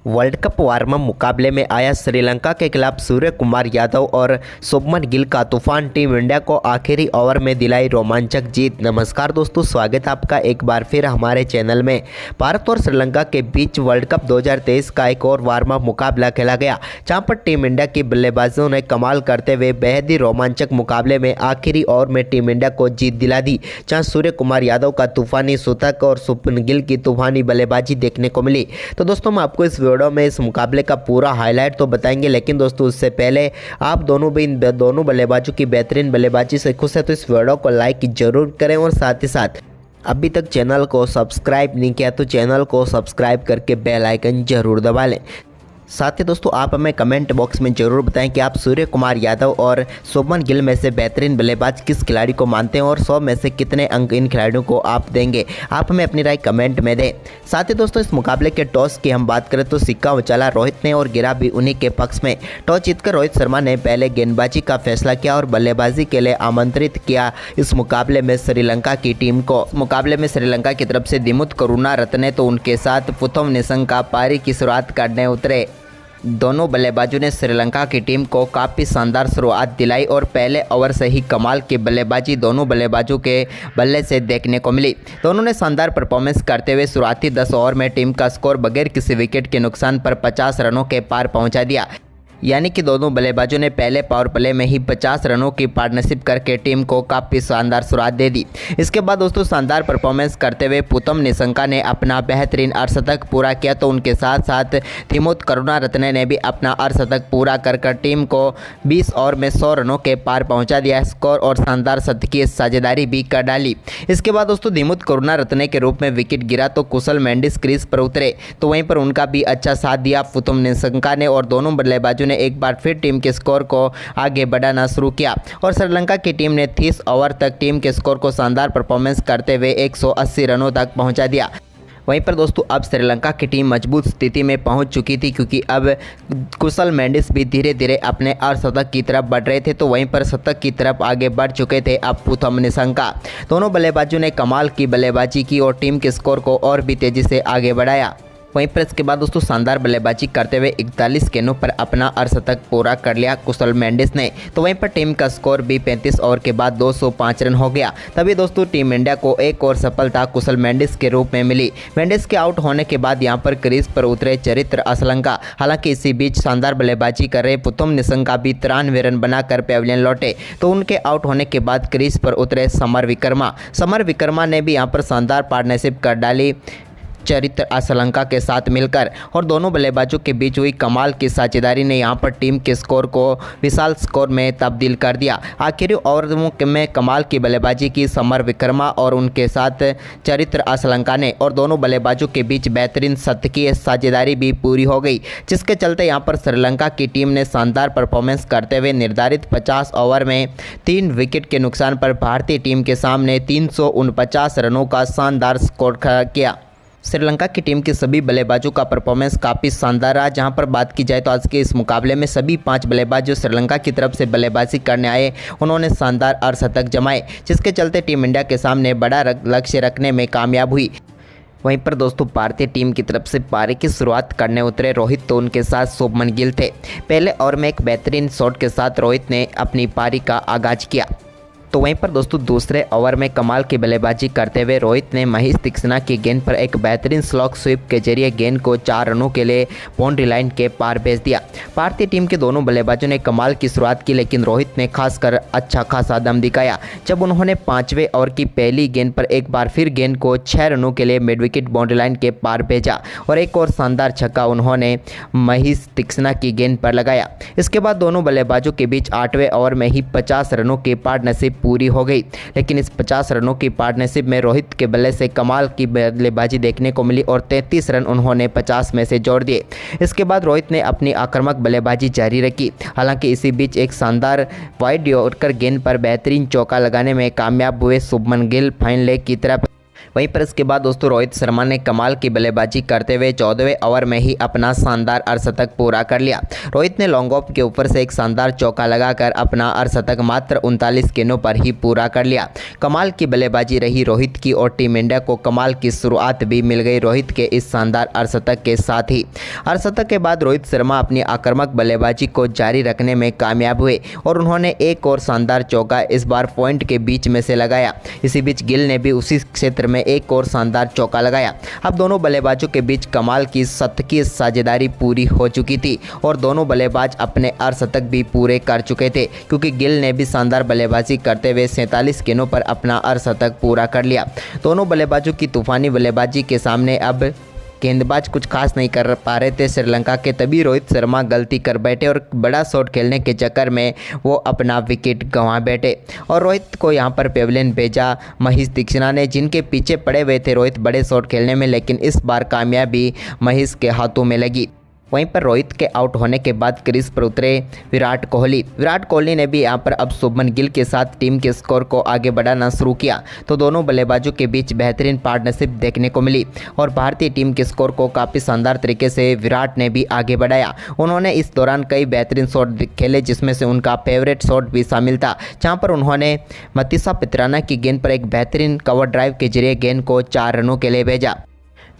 World cup warm up मुकाबले में आया श्रीलंका के खिलाफ सूर्य कुमार यादव और शुभमन गिल का तूफान टीम इंडिया को आखिरी ओवर में दिलाई रोमांचक जीत। नमस्कार दोस्तों, स्वागत है आपका एक बार फिर हमारे चैनल में। भारत और श्रीलंका के बीच वर्ल्ड कप 2023 का एक और वार्म अप मुकाबला खेला गया, जहां पर टीम इंडिया की बल्लेबाजों ने कमाल करते हुए बेहद ही रोमांचक मुकाबले में आखिरी ओवर में टीम इंडिया को जीत दिला दी, जहां सूर्य कुमार यादव का तूफानी शतक और शुभमन गिल की तूफानी बल्लेबाजी देखने को मिली। तो दोस्तों मैं आपको इस वीडियो में इस मुकाबले का पूरा हाईलाइट तो बताएंगे, लेकिन दोस्तों उससे पहले आप दोनों बल्लेबाजों की बेहतरीन बल्लेबाजी से खुश है तो इस वीडियो को लाइक जरूर करें और साथ ही साथ अभी तक चैनल को सब्सक्राइब नहीं किया तो चैनल को सब्सक्राइब करके बेल आइकन जरूर दबा लें। साथ ही दोस्तों आप हमें कमेंट बॉक्स में ज़रूर बताएं कि आप सूर्य कुमार यादव और शुभमन गिल में से बेहतरीन बल्लेबाज किस खिलाड़ी को मानते हैं और 100 में से कितने अंक इन खिलाड़ियों को आप देंगे। आप हमें अपनी राय कमेंट में दें। साथ ही दोस्तों इस मुकाबले के टॉस की हम बात करें तो सिक्का उछाला रोहित ने और गिरा भी उन्हीं के पक्ष में। टॉस जीतकर रोहित शर्मा ने पहले गेंदबाजी का फैसला किया और बल्लेबाजी के लिए आमंत्रित किया इस मुकाबले में श्रीलंका की टीम को। मुकाबले में श्रीलंका की तरफ से दिमुथ करुणारत्ने तो उनके साथ पुथम निशंका पारी की शुरुआत करने उतरे। दोनों बल्लेबाजों ने श्रीलंका की टीम को काफ़ी शानदार शुरुआत दिलाई और पहले ओवर से ही कमाल की बल्लेबाजी दोनों बल्लेबाजों के बल्ले से देखने को मिली। दोनों ने शानदार परफॉर्मेंस करते हुए शुरुआती 10 ओवर में टीम का स्कोर बगैर किसी विकेट के नुकसान पर 50 रनों के पार पहुंचा दिया, यानी कि दोनों बल्लेबाजों ने पहले पावर प्ले में ही 50 रनों की पार्टनरशिप करके टीम को काफ़ी शानदार शुरुआत दे दी। इसके बाद दोस्तों शानदार परफॉर्मेंस करते हुए पुथम निशंका ने अपना बेहतरीन अर्धशतक पूरा किया तो उनके साथ साथ दिमुथ करुणारत्ने ने भी अपना अर्धशतक पूरा कर टीम को 20 ओवर में 100 रनों के पार पहुंचा दिया स्कोर और शानदार शतकीय साझेदारी भी कर डाली। इसके बाद दोस्तों दिमुथ करुणारत्ने के रूप में विकेट गिरा तो कुशल मेंडिस क्रीज पर उतरे, तो वहीं पर उनका भी अच्छा साथ दिया पुथम निशंका ने और दोनों बल्लेबाजों ने एक बार फिर टीम के स्कोर को आगे बढ़ाना शुरू किया और श्रीलंका की टीम ने 30 ओवर तक टीम के स्कोर को शानदार परफॉर्मेंस करते हुए 180 रनों तक पहुंचा दिया। वहीं पर दोस्तों अब श्रीलंका की टीम मजबूत स्थिति में पहुंच चुकी थी, क्योंकि अब कुशल मेंडिस भी धीरे धीरे अपने अर्धशतक की तरफ बढ़ रहे थे, तो वहीं पर शतक की तरफ आगे बढ़ चुके थे अब पुथम निशंका। दोनों बल्लेबाजों ने कमाल की बल्लेबाजी की और टीम के स्कोर को और भी तेजी से आगे बढ़ाया। वहीं पर इसके बाद दोस्तों शानदार बल्लेबाजी करते हुए 41 गेंदों पर अपना अर्धशतक पूरा कर लिया कुशल मेंडिस ने, तो वहीं पर टीम का स्कोर भी 35 ओवर के बाद 205 रन हो गया। तभी दोस्तों टीम इंडिया को एक और सफलता कुशल मेंडिस के रूप में मिली। मेंडिस के आउट होने के बाद यहां पर क्रीज पर उतरे चरित्र असलंका। हालांकि इसी बीच शानदार बल्लेबाजी कर रहे पुथम निशंका भी 93 रन बनाकर पेविलियन लौटे, तो उनके आउट होने के बाद क्रीज पर उतरे समर विक्रमा ने भी यहाँ पर शानदार पार्टनरशिप कर डाली चरित्र असलंका के साथ मिलकर और दोनों बल्लेबाजों के बीच हुई कमाल की साझेदारी ने यहां पर टीम के स्कोर को विशाल स्कोर में तब्दील कर दिया। आखिरी ओवर में कमाल की बल्लेबाजी की समर विक्रमा और उनके साथ चरित्र असलंका ने और दोनों बल्लेबाजों के बीच बेहतरीन शतकीय साझेदारी भी पूरी हो गई, जिसके चलते यहां पर श्रीलंका की टीम ने शानदार परफॉर्मेंस करते हुए निर्धारित 50 ओवर में 3 विकेट के नुकसान पर भारतीय टीम के सामने 349 रनों का शानदार स्कोर खड़ा किया। श्रीलंका की टीम के सभी बल्लेबाजों का परफॉर्मेंस काफ़ी शानदार रहा। जहां पर बात की जाए तो आज के इस मुकाबले में सभी 5 बल्लेबाज जो श्रीलंका की तरफ से बल्लेबाजी करने आए उन्होंने शानदार अर्धशतक जमाए, जिसके चलते टीम इंडिया के सामने बड़ा लक्ष्य रखने में कामयाब हुई। वहीं पर दोस्तों भारतीय टीम की तरफ से पारी की शुरुआत करने उतरे रोहित तो उनके साथ शुभमन गिल थे। पहले ओवर में एक बेहतरीन शॉट के साथ रोहित ने अपनी पारी का आगाज किया, तो वहीं पर दोस्तों दूसरे ओवर में कमाल की बल्लेबाजी करते हुए रोहित ने महेश तीक्ष्णा की गेंद पर एक बेहतरीन स्लॉग स्वीप के जरिए गेंद को 4 रनों के लिए बाउंड्री लाइन के पार भेज दिया। भारतीय टीम के दोनों बल्लेबाजों ने कमाल की शुरुआत की, लेकिन रोहित ने खासकर अच्छा खासा दम दिखाया जब उन्होंने 5वें ओवर की पहली गेंद पर एक बार फिर गेंद को 6 रनों के लिए मिड विकेट बाउंड्री लाइन के पार भेजा और एक और शानदार छक्का उन्होंने महेश तीक्ष्णा की गेंद पर लगाया। इसके बाद दोनों बल्लेबाजों के बीच 8वें ओवर में ही 50 रनों की पार्टनरशिप पूरी हो गई, लेकिन इस 50 रनों की पार्टनरशिप में रोहित के बल्ले से कमाल की बल्लेबाजी देखने को मिली और 33 रन उन्होंने 50 में से जोड़ दिए। इसके बाद रोहित ने अपनी आक्रामक बल्लेबाजी जारी रखी। हालांकि इसी बीच एक शानदार वाइड यॉर्कर गेंद पर बेहतरीन चौका लगाने में कामयाब हुए शुभमन गिल फाइन लेग की तरफ वहीं पर इसके बाद दोस्तों रोहित शर्मा ने कमाल की बल्लेबाजी करते हुए 14वें ओवर में ही अपना शानदार अर्धशतक पूरा कर लिया। रोहित ने लॉन्ग ऑफ के ऊपर से एक शानदार चौका लगाकर अपना अर्धशतक मात्र 39 गेंदों पर ही पूरा कर लिया। कमाल की बल्लेबाजी रही रोहित की और टीम इंडिया को कमाल की शुरुआत भी मिल गई रोहित के इस शानदार अर्धशतक के साथ ही। अर्धशतक के बाद रोहित शर्मा अपनी आक्रामक बल्लेबाजी को जारी रखने में कामयाब हुए और उन्होंने एक और शानदार चौका इस बार पॉइंट के बीच में से लगाया। इसी बीच गिल ने भी उसी क्षेत्र में एक और शानदार चौका लगाया। अब दोनों बल्लेबाजों के बीच कमाल की शतकीय साझेदारी पूरी हो चुकी थी और दोनों बल्लेबाज अपने अर्धशतक भी पूरे कर चुके थे, क्योंकि गिल ने भी शानदार बल्लेबाजी करते हुए 47 गेंदों पर अपना अर्धशतक पूरा कर लिया। दोनों बल्लेबाजों की तूफानी बल्लेबाजी के सामने अब गेंदबाज कुछ खास नहीं कर पा रहे थे श्रीलंका के, तभी रोहित शर्मा गलती कर बैठे और बड़ा शॉट खेलने के चक्कर में वो अपना विकेट गंवा बैठे और रोहित को यहां पर पेवलियन भेजा महेश दीक्षित ने, जिनके पीछे पड़े हुए थे रोहित बड़े शॉट खेलने में, लेकिन इस बार कामयाबी महेश के हाथों में लगी। वहीं पर रोहित के आउट होने के बाद क्रीज पर उतरे विराट कोहली ने भी यहां पर अब शुभमन गिल के साथ टीम के स्कोर को आगे बढ़ाना शुरू किया, तो दोनों बल्लेबाजों के बीच बेहतरीन पार्टनरशिप देखने को मिली और भारतीय टीम के स्कोर को काफ़ी शानदार तरीके से विराट ने भी आगे बढ़ाया। उन्होंने इस दौरान कई बेहतरीन शॉट खेले, जिसमें से उनका फेवरेट शॉट भी शामिल था, जहाँ पर उन्होंने मतीसा पित्राना की गेंद पर एक बेहतरीन कवर ड्राइव के जरिए गेंद को 4 रनों के लिए भेजा।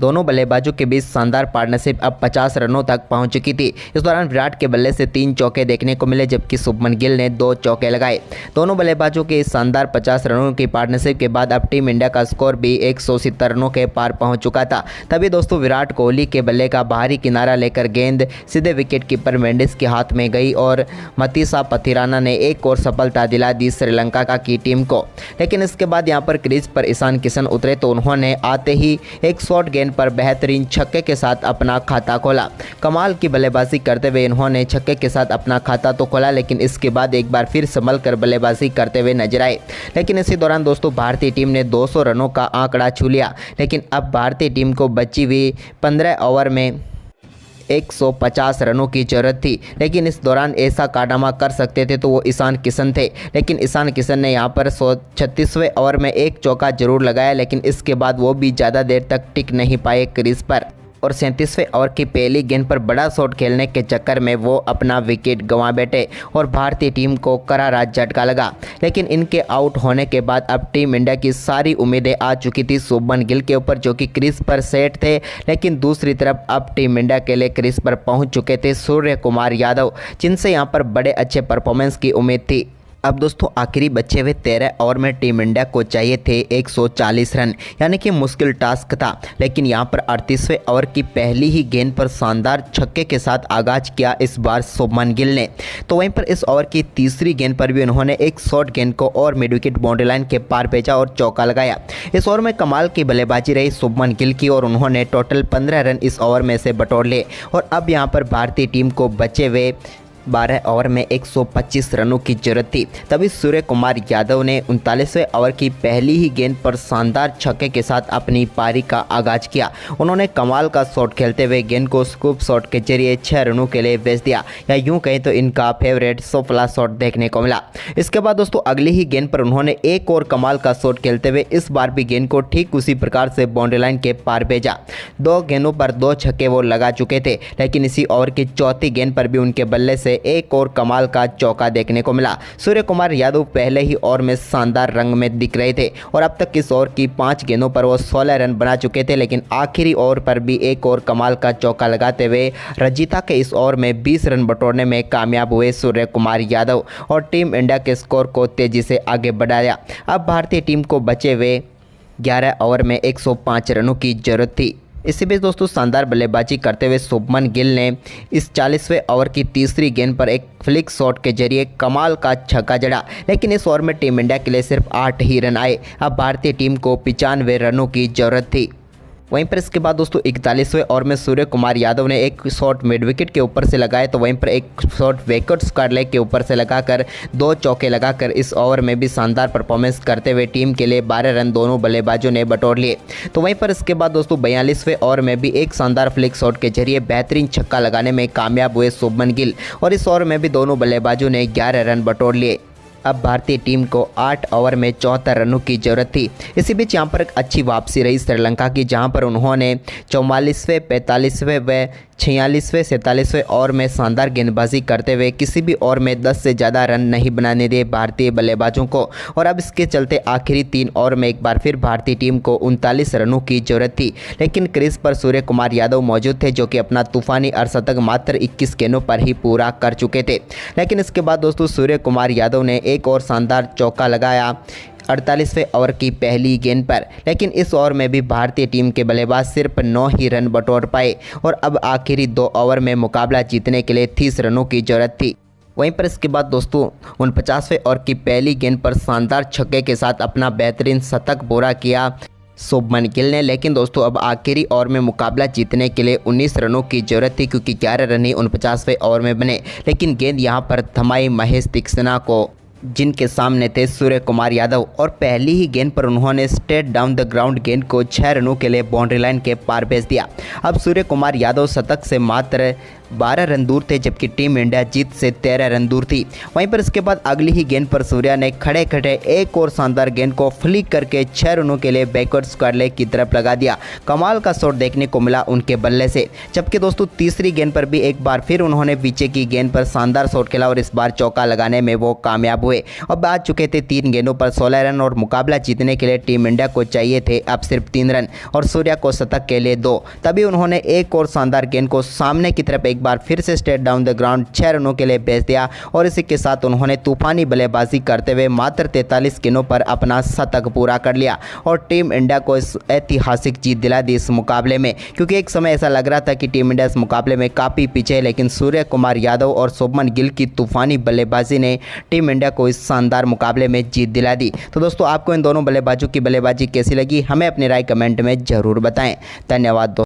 दोनों बल्लेबाजों के बीच शानदार पार्टनरशिप अब 50 रनों तक पहुंच चुकी थी। इस दौरान विराट के बल्ले से 3 चौके देखने को मिले, जबकि शुभमन गिल ने 2 चौके लगाए। दोनों बल्लेबाजों के इस शानदार 50 रनों की पार्टनरशिप के बाद अब टीम इंडिया का स्कोर भी 170 रनों के पार पहुंच चुका था। तभी दोस्तों विराट कोहली के बल्ले का बाहरी किनारा लेकर गेंद सीधे विकेट कीपर मेंडिस के हाथ में गई और मतीसा पथिराना ने एक और सफलता दिला दी श्रीलंका की टीम को। लेकिन इसके बाद यहाँ पर क्रीज पर ईशान किशन उतरे तो उन्होंने आते ही एक शॉट पर बेहतरीन छक्के के साथ अपना खाता खोला। कमाल की बल्लेबाजी करते हुए इन्होंने छक्के के साथ अपना खाता तो खोला, लेकिन इसके बाद एक बार फिर संभल कर बल्लेबाजी करते हुए नजर आए। लेकिन इसी दौरान दोस्तों भारतीय टीम ने 200 रनों का आंकड़ा छू लिया, लेकिन अब भारतीय टीम को बची हुई 15 ओवर में 150 रनों की जरूरत थी, लेकिन इस दौरान ऐसा कारनामा कर सकते थे तो वो ईशान किशन थे। लेकिन ईशान किशन ने यहां पर 36वें ओवर में एक चौका जरूर लगाया, लेकिन इसके बाद वो भी ज़्यादा देर तक टिक नहीं पाए क्रीज पर और 37वें ओवर की पहली गेंद पर बड़ा शॉट खेलने के चक्कर में वो अपना विकेट गंवा बैठे और भारतीय टीम को करारा झटका लगा। लेकिन इनके आउट होने के बाद अब टीम इंडिया की सारी उम्मीदें आ चुकी थी शुभमन गिल के ऊपर, जो कि क्रीज पर सेट थे। लेकिन दूसरी तरफ अब टीम इंडिया के लिए क्रीज पर पहुंच चुके थे सूर्य कुमार यादव, जिनसे यहां पर बड़े अच्छे परफॉर्मेंस की उम्मीद थी। अब दोस्तों आखिरी बचे हुए 13 ओवर में टीम इंडिया को चाहिए थे 140 रन, यानी कि मुश्किल टास्क था। लेकिन यहां पर 38वें ओवर की पहली ही गेंद पर शानदार छक्के के साथ आगाज किया इस बार शुभमन गिल ने। तो वहीं पर इस ओवर की तीसरी गेंद पर भी उन्होंने एक शॉर्ट गेंद को और मिड विकेट बाउंड्री लाइन के पार भेजा और चौका लगाया। इस ओवर में कमाल की बल्लेबाजी रही शुभमन गिल की और उन्होंने टोटल 15 रन इस ओवर में से बटोर लिए और अब यहाँ पर भारतीय टीम को बचे हुए 12 ओवर में 125 रनों की जरूरत थी। तभी सूर्य कुमार यादव ने 39वें ओवर की पहली ही गेंद पर शानदार छक्के के साथ अपनी पारी का आगाज किया। उन्होंने कमाल का शॉट खेलते हुए गेंद को स्कूप शॉट के जरिए 6 रनों के लिए भेज दिया, या यूं कहें तो इनका फेवरेट सोफला शॉट देखने को मिला। इसके बाद दोस्तों अगली ही गेंद पर उन्होंने एक और कमाल का शॉट खेलते हुए इस बार भी गेंद को ठीक उसी प्रकार से बाउंड्री लाइन के पार भेजा। 2 गेंदों पर 2 छक्के वो लगा चुके थे, लेकिन इसी ओवर की चौथी गेंद पर भी उनके बल्ले से एक और कमाल का चौका देखने को मिला। सूर्य कुमार यादव पहले ही ओवर में शानदार रंग में दिख रहे थे और अब तक इस ओवर की 5 गेंदों पर वो 16 रन बना चुके थे, लेकिन आखिरी ओवर पर भी एक और कमाल का चौका लगाते हुए रजिता के इस ओवर में 20 रन बटोरने में कामयाब हुए सूर्य कुमार यादव और टीम इंडिया के स्कोर को तेजी से आगे बढ़ाया। अब भारतीय टीम को बचे हुए 11 ओवर में 105 रनों की जरूरत थी। इसी बीच दोस्तों शानदार बल्लेबाजी करते हुए शुभमन गिल ने इस 40वें ओवर की तीसरी गेंद पर एक फ्लिक शॉट के जरिए कमाल का छक्का जड़ा, लेकिन इस ओवर में टीम इंडिया के लिए सिर्फ 8 ही रन आए। अब भारतीय टीम को 95 रनों की जरूरत थी। वहीं पर इसके बाद दोस्तों 41वें ओवर में सूर्य कुमार यादव ने एक शॉट मिड विकेट के ऊपर से लगाए, तो वहीं पर एक शॉट विकेट स्क्वायर लेग के ऊपर से लगाकर 2 चौके लगाकर इस ओवर में भी शानदार परफॉर्मेंस करते हुए टीम के लिए 12 रन दोनों बल्लेबाजों ने बटोर लिए। तो वहीं पर इसके बाद दोस्तों 42वें ओवर में भी एक शानदार फ्लिक शॉट के जरिए बेहतरीन छक्का लगाने में कामयाब हुए शुभमन गिल और इस ओवर में भी दोनों बल्लेबाजों ने 11 रन बटोर लिए। अब भारतीय टीम को 8 ओवर में 74 रनों की जरूरत थी। इसी बीच यहां पर एक अच्छी वापसी रही श्रीलंका की, जहां पर उन्होंने 44वें, 45वें व 46वें, 47वें ओवर में शानदार गेंदबाजी करते हुए किसी भी ओवर में 10 से ज़्यादा रन नहीं बनाने दिए भारतीय बल्लेबाजों को। और अब इसके चलते आखिरी 3 ओवर में एक बार फिर भारतीय टीम को 39 रनों की जरूरत थी, लेकिन क्रीज पर सूर्य कुमार यादव मौजूद थे, जो कि अपना तूफानी अर्धशतक मात्र 21 गेंदों पर ही पूरा कर चुके थे। लेकिन इसके बाद दोस्तों सूर्य कुमार यादव ने एक और शानदार चौका लगाया 48वें ओवर की पहली गेंद पर, लेकिन इस ओवर में भी भारतीय टीम के बल्लेबाज सिर्फ 9 ही रन बटोर पाए और अब आखिरी 2 ओवर में मुकाबला जीतने के लिए 30 रनों की जरूरत थी। वहीं पर इसके बाद दोस्तों 49वें ओवर की पहली गेंद पर शानदार छक्के के साथ अपना बेहतरीन शतक पूरा किया शुभमन गिल ने। लेकिन दोस्तों अब आखिरी ओवर में मुकाबला जीतने के लिए 19 रनों की जरूरत थी, क्योंकि 11 रन ही 49वें ओवर में बने। लेकिन गेंद यहां पर थमाई महेश तीक्ष्णा को, जिनके सामने थे सूर्य कुमार यादव, और पहली ही गेंद पर उन्होंने स्ट्रेट डाउन द ग्राउंड गेंद को 6 रनों के लिए बाउंड्री लाइन के पार भेज दिया। अब सूर्य कुमार यादव शतक से मात्र 12 रन दूर थे, जबकि टीम इंडिया जीत से 13 रन दूर थी। वहीं पर इसके बाद अगली ही गेंद पर सूर्या ने खड़े खड़े एक और शानदार गेंद को फ्लिक करके 6 रनों के लिए बैकवर्ड स्क्वायर लेग की तरफ लगा दिया। कमाल का शॉट देखने को मिला उनके बल्ले से। जबकि दोस्तों तीसरी गेंद पर भी एक बार फिर उन्होंने पीछे की गेंद पर शानदार शॉट खेला और इस बार चौका लगाने में वो कामयाब हुए। अब आ चुके थे 3 गेंदों पर 16 रन और मुकाबला जीतने के लिए टीम इंडिया को चाहिए थे अब सिर्फ 3 रन और सूर्या को शतक के लिए 2। तभी उन्होंने एक और शानदार गेंद को सामने की तरफ एक बार फिर से स्ट्रेट डाउन द ग्राउंड 6 रनों के लिए भेज दिया और इसी के साथ उन्होंने तूफानी बल्लेबाजी करते हुए मात्र 43 गेंदों पर अपना शतक पूरा कर लिया और टीम इंडिया को इस ऐतिहासिक जीत दिला दी इस मुकाबले में। क्योंकि एक समय ऐसा लग रहा था कि टीम इंडिया इस मुकाबले में काफ़ी पीछे है, लेकिन सूर्य कुमार यादव और शुभमन गिल की तूफानी बल्लेबाजी ने टीम इंडिया को इस शानदार मुकाबले में जीत दिला दी। तो दोस्तों आपको इन दोनों बल्लेबाजों की बल्लेबाजी कैसी लगी, हमें अपनी राय कमेंट में ज़रूर बताएं। धन्यवाद दोस्तों।